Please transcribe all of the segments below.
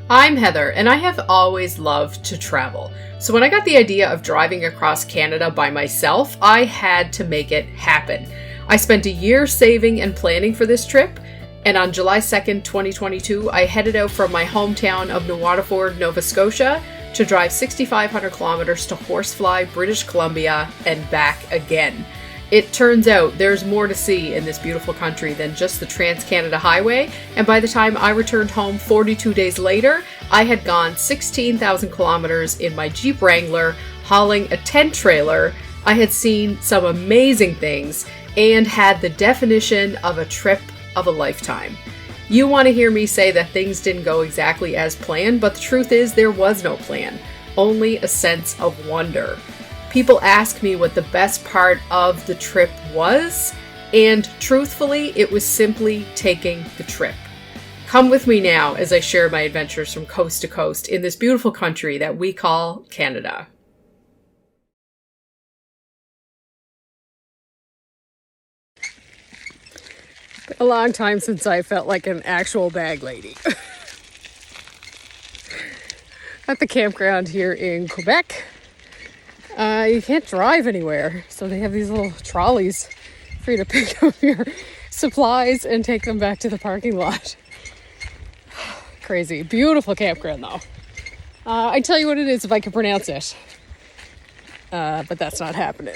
I'm Heather, and I have always loved to travel. So when I got the idea of driving across Canada by myself, I had to make it happen. I spent a year saving and planning for this trip, and on July 2nd, 2022, I headed out from my hometown of Waterford, Nova Scotia, to drive 6,500 kilometers to Horsefly, British Columbia, and back again. It turns out there's more to see in this beautiful country than just the Trans-Canada Highway, and by the time I returned home 42 days later, I had gone 16,000 kilometers in my Jeep Wrangler, hauling a tent trailer. I had seen some amazing things, and had the definition of a trip of a lifetime. You want to hear me say that things didn't go exactly as planned, but the truth is there was no plan, only a sense of wonder. People ask me what the best part of the trip was, and truthfully, it was simply taking the trip. Come with me now as I share my adventures from coast to coast in this beautiful country that we call Canada. A long time since I felt like an actual bag lady. At the campground here in Quebec, you can't drive anywhere, so they have these little trolleys for you to pick up your supplies and take them back to the parking lot. Crazy. Beautiful campground though. I'd tell you what it is if I could pronounce it, but that's not happening.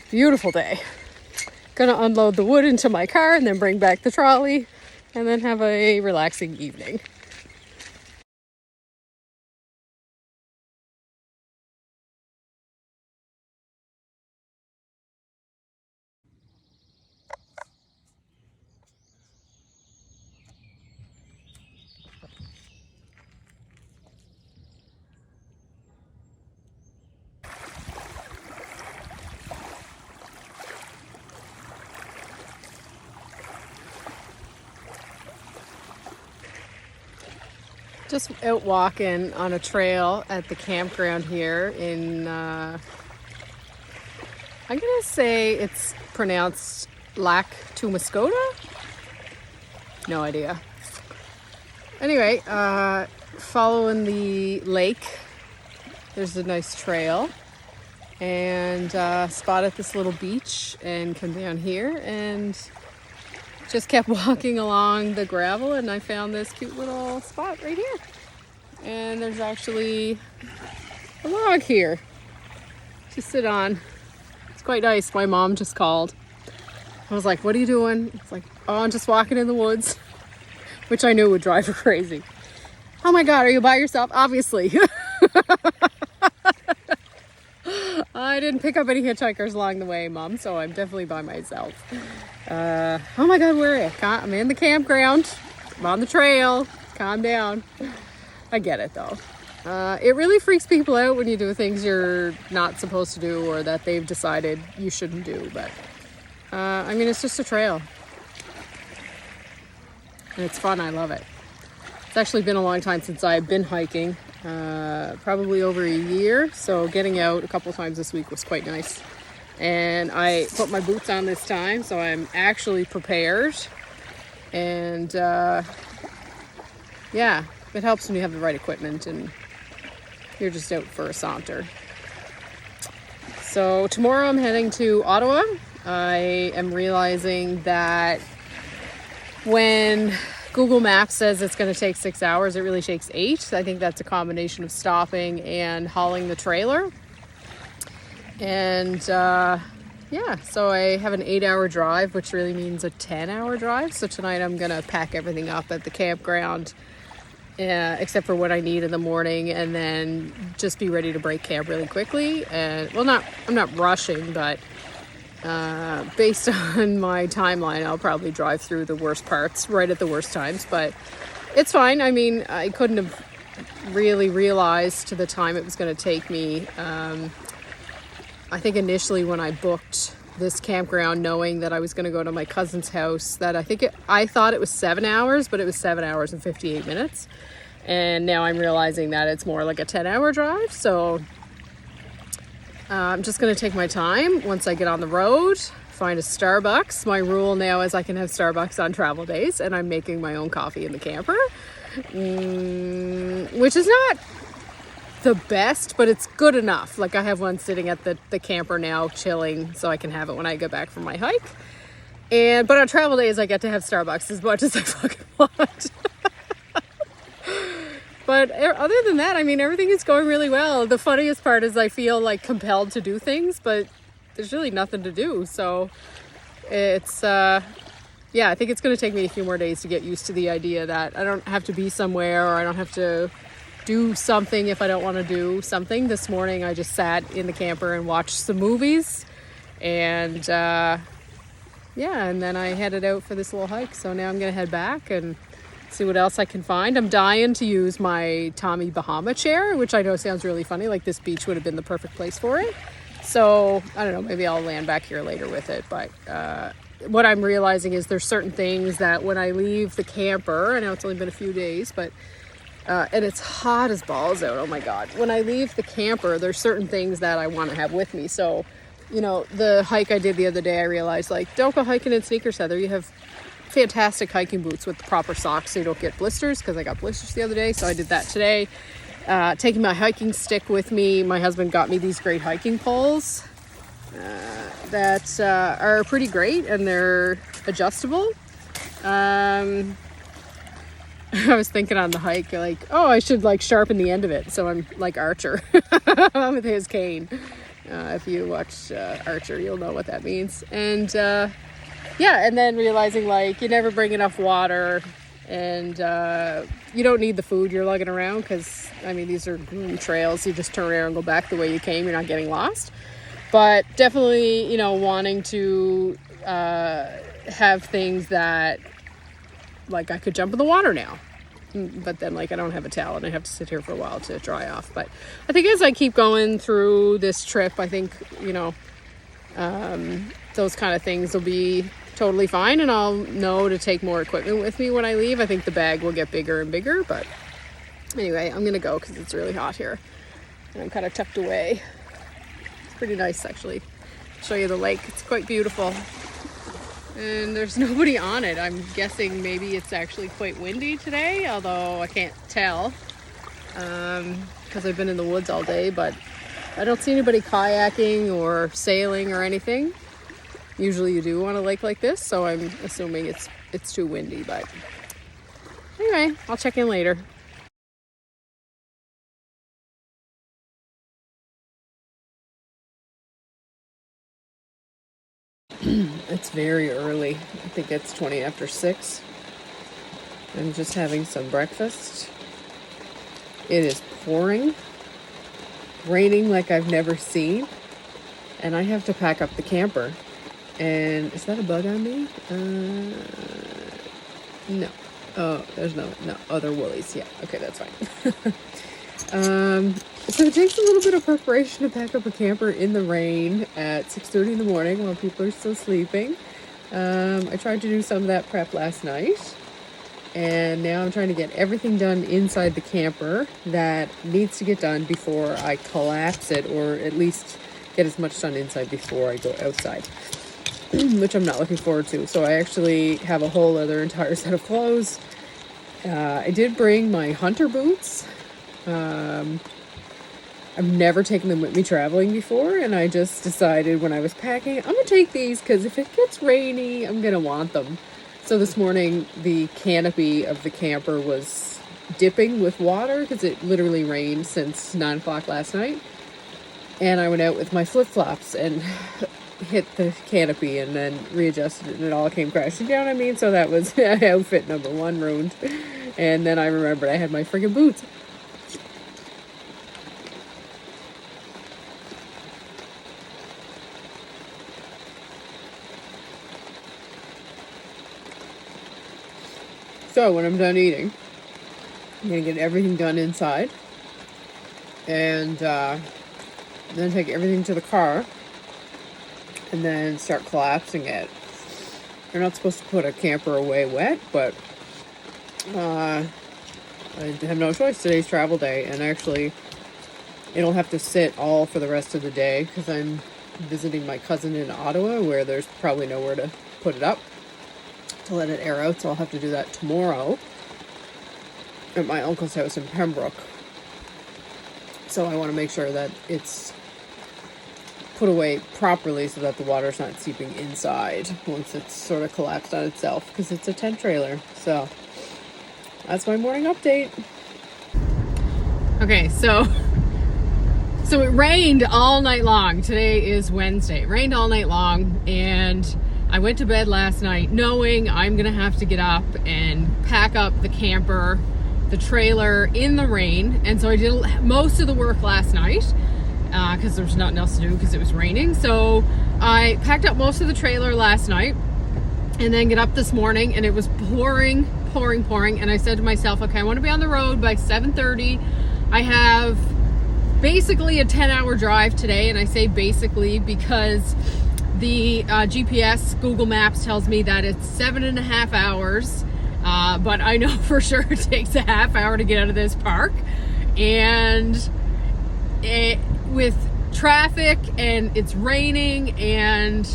Beautiful day. Gonna unload the wood into my car and then bring back the trolley and then have a relaxing evening. Just out walking on a trail at the campground here in, I'm gonna say it's pronounced Lac Temiscouata? No idea. Anyway, following the lake, there's a nice trail, and spotted this little beach and come down here and just kept walking along the gravel, and I found this cute little spot right here. And there's actually a log here to sit on. It's quite nice. My mom just called. I was like, what are you doing? It's like, oh, I'm just walking in the woods, which I knew would drive her crazy. Oh my God, are you by yourself? Obviously. I didn't pick up any hitchhikers along the way, Mom, so I'm definitely by myself. Oh my God, where are you? I'm in the campground. I'm on the trail. Calm down. I get it though. It really freaks people out when you do things you're not supposed to do or that they've decided you shouldn't do. But I mean, it's just a trail. And it's fun. I love it. It's actually been a long time since I've been hiking. Probably over a year. So getting out a couple times this week was quite nice. And I put my boots on this time, so I'm actually prepared. And yeah, it helps when you have the right equipment and you're just out for a saunter. So tomorrow I'm heading to Ottawa. I am realizing that when Google Maps says it's going to take 6 hours, it really takes 8. I think that's a combination of stopping and hauling the trailer. And yeah, so I have an 8-hour drive, which really means a 10-hour drive. So tonight I'm going to pack everything up at the campground, except for what I need in the morning, and then just be ready to break camp really quickly. And well, I'm not rushing, but based on my timeline, I'll probably drive through the worst parts right at the worst times, but it's fine. I mean, I couldn't have really realized to the time it was going to take me. I think initially when I booked this campground, knowing that I was going to go to my cousin's house, that I thought it was 7 hours, but it was 7 hours and 58 minutes. And now I'm realizing that it's more like a 10-hour drive. So I'm just going to take my time once I get on the road, find a Starbucks. My rule now is I can have Starbucks on travel days, and I'm making my own coffee in the camper, which is not the best, but it's good enough. Like, I have one sitting at the camper now, chilling, so I can have it when I go back from my hike. But on travel days, I get to have Starbucks as much as I fucking want. But other than that, I mean, everything is going really well. The funniest part is I feel like compelled to do things, but there's really nothing to do. So it's, yeah, I think it's going to take me a few more days to get used to the idea that I don't have to be somewhere, or I don't have to do something if I don't want to do something. This morning, I just sat in the camper and watched some movies, and yeah, and then I headed out for this little hike. So now I'm going to head back and see what else I can find. I'm dying to use my Tommy Bahama chair, which I know sounds really funny. Like, this beach would have been the perfect place for it. So I don't know, maybe I'll land back here later with it. But what I'm realizing is there's certain things that when I leave the camper, I know it's only been a few days, but and it's hot as balls out. Oh my God. When I leave the camper, there's certain things that I want to have with me. So, you know, the hike I did the other day, I realized, like, don't go hiking in sneakers, Heather. You have fantastic hiking boots with the proper socks so you don't get blisters, because I got blisters the other day. So I did that today. Taking my hiking stick with me. My husband got me these great hiking poles that are pretty great, and they're adjustable. I was thinking on the hike, like, oh, I should like sharpen the end of it, so I'm like Archer with his cane. If you watch Archer, you'll know what that means. And yeah, and then realizing, like, you never bring enough water, and you don't need the food you're lugging around, because, I mean, these are groomed trails. You just turn around and go back the way you came. You're not getting lost. But definitely, you know, wanting to have things that, like, I could jump in the water now. But then, like, I don't have a towel, and I have to sit here for a while to dry off. But I think as I keep going through this trip, I think, you know, those kind of things will be totally fine, and I'll know to take more equipment with me when I leave. I think the bag will get bigger and bigger, but anyway, I'm gonna go because it's really hot here, and I'm kind of tucked away. It's pretty nice, actually. I'll show you the lake. It's quite beautiful, and there's nobody on it. I'm guessing maybe it's actually quite windy today, although I can't tell because I've been in the woods all day. But I don't see anybody kayaking or sailing or anything. Usually you do on a lake like this, so I'm assuming it's too windy. But anyway, I'll check in later. It's very early. I think it's 20 after 6. I'm just having some breakfast. It is pouring, raining like I've never seen, and I have to pack up the camper. And is that a bug on me? No. Oh, there's no. Oh, they're woolies. Yeah. Okay, that's fine. So it takes a little bit of preparation to pack up a camper in the rain at 6:30 in the morning while people are still sleeping. I tried to do some of that prep last night, and now I'm trying to get everything done inside the camper that needs to get done before I collapse it, or at least get as much done inside before I go outside. Which I'm not looking forward to. So I actually have a whole other entire set of clothes. I did bring my hunter boots. I've never taken them with me traveling before, and I just decided when I was packing, I'm going to take these because if it gets rainy, I'm going to want them. So this morning, the canopy of the camper was dipping with water because it literally rained since 9 o'clock last night. And I went out with my flip-flops and hit the canopy and then readjusted it, and it all came crashing down on me. And so that was outfit number 1 ruined. And then I remembered I had my friggin' boots. So when I'm done eating, I'm gonna get everything done inside, and then take everything to the car, and then start collapsing it. You're not supposed to put a camper away wet, but I have no choice. Today's travel day, and actually it'll have to sit all for the rest of the day because I'm visiting my cousin in Ottawa, where there's probably nowhere to put it up to let it air out, so I'll have to do that tomorrow at my uncle's house in Pembroke. So I want to make sure that it's put away properly so that the water's not seeping inside once it's sort of collapsed on itself, because it's a tent trailer. So that's my morning update. Okay, so it rained all night long. Today is Wednesday. It rained all night long, and I went to bed last night knowing I'm gonna have to get up and pack up the camper, the trailer in the rain. And so I did most of the work last night because there was nothing else to do because it was raining. So I packed up most of the trailer last night and then get up this morning, and it was pouring. And I said to myself, okay, I want to be on the road by 7:30. I have basically a 10-hour drive today, and I say basically because the GPS Google Maps tells me that it's 7.5 hours, but I know for sure it takes a half hour to get out of this park. And with traffic and it's raining and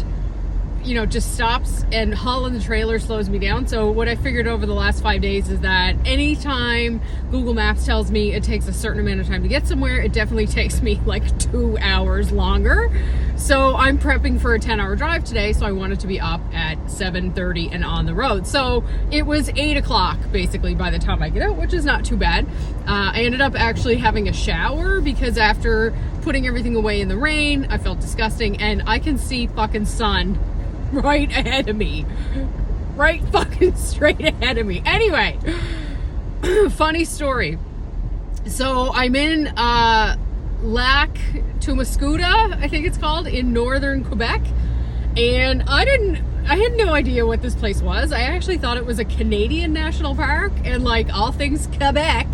just stops and hauling the trailer slows me down. So what I figured over the last 5 days is that anytime Google Maps tells me it takes a certain amount of time to get somewhere, it definitely takes me like 2 hours longer. So I'm prepping for a 10-hour drive today, so I wanted to be up at 7:30 and on the road. So it was 8 o'clock basically by the time I get out, which is not too bad. I ended up actually having a shower because after putting everything away in the rain, I felt disgusting, and I can see fucking sun right ahead of me, right fucking straight ahead of me. Anyway, funny story. So I'm in Lac Temiscouata, I think it's called, in northern Quebec, and I had no idea what this place was. I actually thought it was a Canadian national park, and like all things Quebec,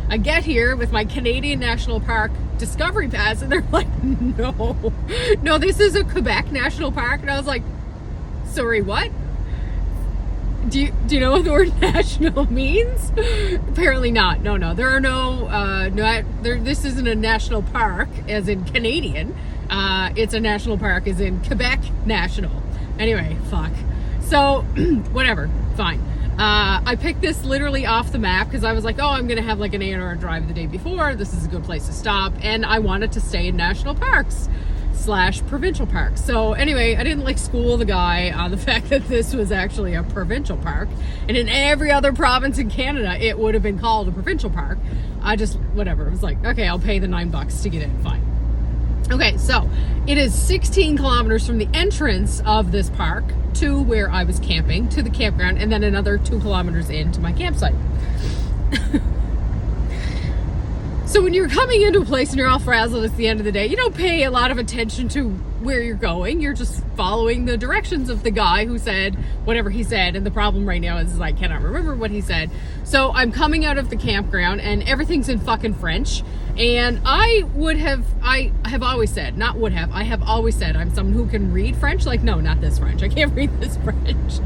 I get here with my Canadian National Park Discovery Pass, and they're like, no, this is a Quebec National Park. And I was like, sorry, what? Do you know what the word national means? Apparently not. No. There are this isn't a national park as in Canadian. It's a national park as in Quebec National. Anyway, fuck. So, whatever. Fine. I picked this literally off the map because I was like, I'm going to have like an 8-hour drive the day before. This is a good place to stop. And I wanted to stay in national parks / provincial parks. So anyway, I didn't school the guy on the fact that this was actually a provincial park. And in every other province in Canada, it would have been called a provincial park. Whatever. It was like, okay, I'll pay the $9 to get in. Fine. Okay, so it is 16 kilometers from the entrance of this park to where I was camping, to the campground, and then another 2 kilometers into my campsite. So when you're coming into a place and you're all frazzled at the end of the day, you don't pay a lot of attention to where you're going. You're just following the directions of the guy who said whatever he said. And the problem right now is I cannot remember what he said. So I'm coming out of the campground and everything's in fucking French. And I have always said, I have always said I'm someone who can read French. Like, no, not this French. I can't read this French.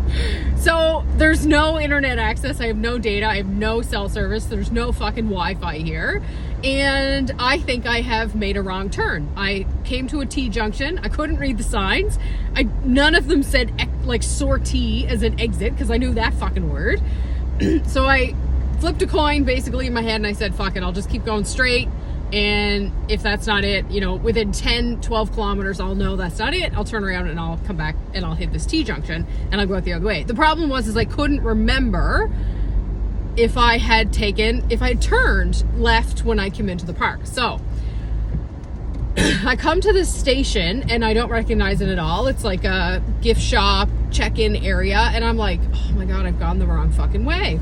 So there's no internet access. I have no data. I have no cell service. There's no fucking Wi-Fi here. And I think I have made a wrong turn. I came to a T junction. I couldn't read the signs. None of them said sortie as an exit because I knew that fucking word. So I flipped a coin basically in my head and I said, fuck it, I'll just keep going straight. And if that's not it, within 10, 12 kilometers, I'll know that's not it. I'll turn around and I'll come back and I'll hit this T junction and I'll go out the other way. The problem was I couldn't remember if I had turned left when I came into the park. So I come to this station and I don't recognize it at all. It's like a gift shop, check-in area. And I'm like, oh my God, I've gone the wrong fucking way.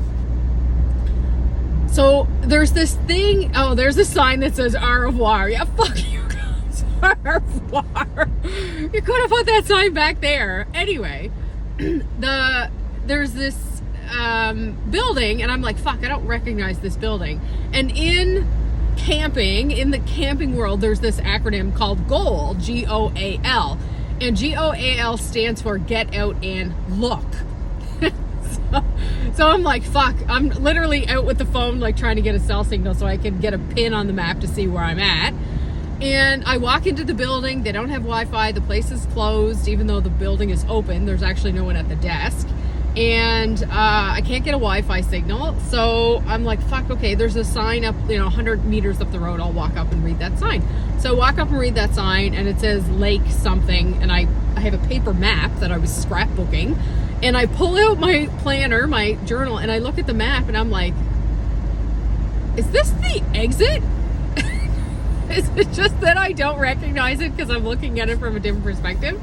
So there's this thing. Oh, there's a sign that says au revoir. Yeah, fuck you guys. Au revoir. You could have put that sign back there. Anyway, there's this building and I'm like, fuck, I don't recognize this building. And in the camping world, there's this acronym called GOAL, GOAL. And GOAL stands for Get Out and Look. So I'm like, fuck, I'm literally out with the phone, trying to get a cell signal so I can get a pin on the map to see where I'm at. And I walk into the building. They don't have Wi-Fi. The place is closed, even though the building is open. There's actually no one at the desk. And I can't get a Wi-Fi signal. So I'm like, fuck, okay, there's a sign up, 100 meters up the road. I'll walk up and read that sign. So I walk up and read that sign, and it says Lake something. And I have a paper map that I was scrapbooking. And I pull out my planner, my journal, and I look at the map, and I'm like, is this the exit? Is it just that I don't recognize it because I'm looking at it from a different perspective?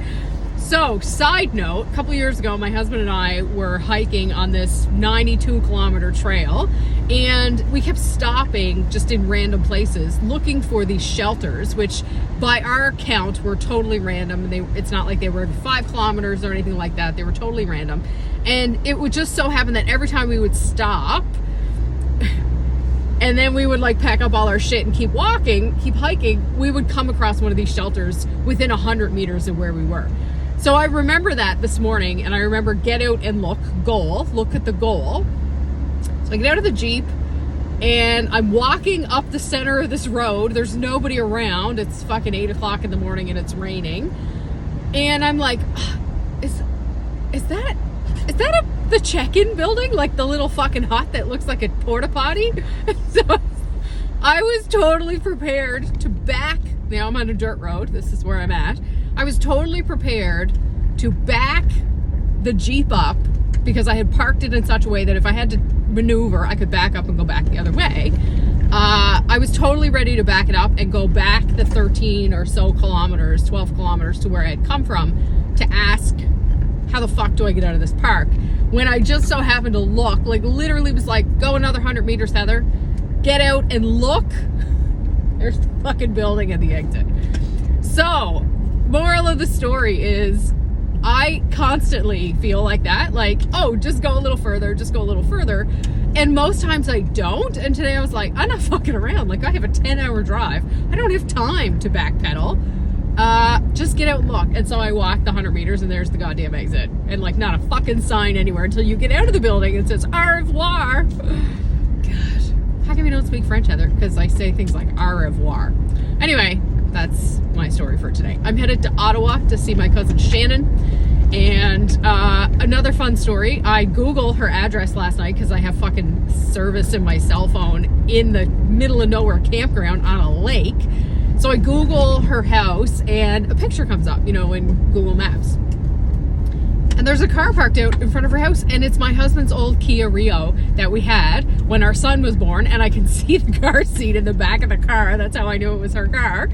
So, side note, a couple years ago, my husband and I were hiking on this 92-kilometer trail, and we kept stopping just in random places looking for these shelters, which by our count were totally random. It's not like they were 5 kilometers or anything like that. They were totally random. And it would just so happen that every time we would stop, and then we would like pack up all our shit and keep walking, keep hiking, we would come across one of these shelters within 100 meters of where we were. So I remember that this morning, and I remember get out and look at the goal. So I get out of the Jeep, and I'm walking up the center of this road. There's nobody around. It's fucking 8 o'clock in the morning and it's raining. And I'm like, is that the check-in building? Like the little fucking hut that looks like a porta potty? So I was totally prepared to back. Now I'm on a dirt road. This is where I'm at. I was totally prepared to back the Jeep up because I had parked it in such a way that if I had to maneuver, I could back up and go back the other way. I was totally ready to back it up and go back the 13 or so kilometers, 12 kilometers to where I had come from to ask, how the fuck do I get out of this park? When I just so happened to look, like literally was like, go another 100 meters, Heather. Get out and look. There's the fucking building at the exit. So, moral of the story is I constantly feel like that. Like, oh, just go a little further, just go a little further. And most times I don't. And today I was like, I'm not fucking around. Like, I have a 10-hour drive. I don't have time to backpedal. Just get out and look. And so I walked the 100 meters and there's the goddamn exit. And like not a fucking sign anywhere until you get out of the building and it says au revoir. Gosh, how come you don't speak French, Heather? Because I say things like au revoir. Anyway, that's my story for today. I'm headed to Ottawa to see my cousin Shannon. And another fun story, I Googled her address last night because I have fucking service in my cell phone in the middle of nowhere campground on a lake. So I Google her house and a picture comes up, in Google Maps. And there's a car parked out in front of her house, and it's my husband's old Kia Rio that we had when our son was born, and I can see the car seat in the back of the car. That's how I knew it was her car,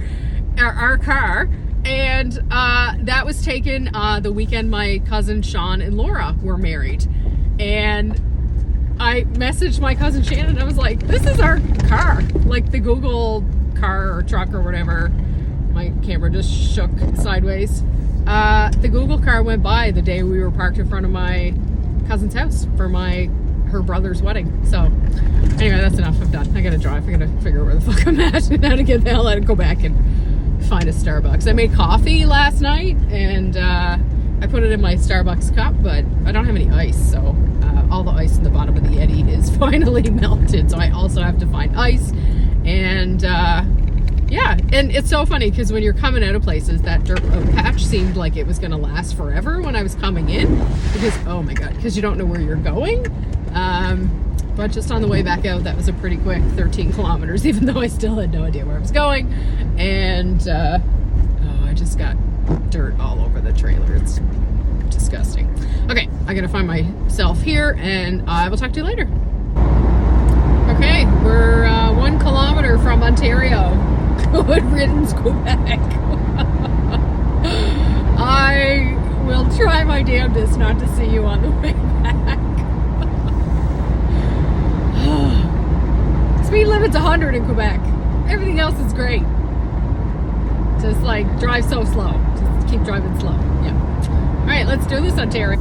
our car. And that was taken the weekend my cousin Sean and Laura were married. And I messaged my cousin Shannon. I was like, this is our car. Like the Google car or truck or whatever. My camera just shook sideways. The Google car went by the day we were parked in front of my cousin's house for her brother's wedding. So anyway, that's enough. I'm done. I gotta drive. I gotta figure out where the fuck I'm at and how to get the hell out and go back and find a Starbucks. I made coffee last night and I put it in my Starbucks cup, but I don't have any ice, so all the ice in the bottom of the Yeti is finally melted, so I also have to find ice. And yeah, and it's so funny because when you're coming out of places, that dirt road patch seemed like it was going to last forever when I was coming in because, oh my god, because you don't know where you're going. But just on the way back out, that was a pretty quick 13 kilometers, even though I still had no idea where I was going. And I just got dirt all over the trailer. It's disgusting. Okay, I gotta find myself here, and I will talk to you later. Okay, we're 1 kilometer from Ontario. Good riddance, Quebec. I will try my damnedest not to see you on the way back. Speed limit's 100 in Quebec. Everything else is great. Just like drive so slow. Just keep driving slow. Yeah. All right, let's do this, Ontario.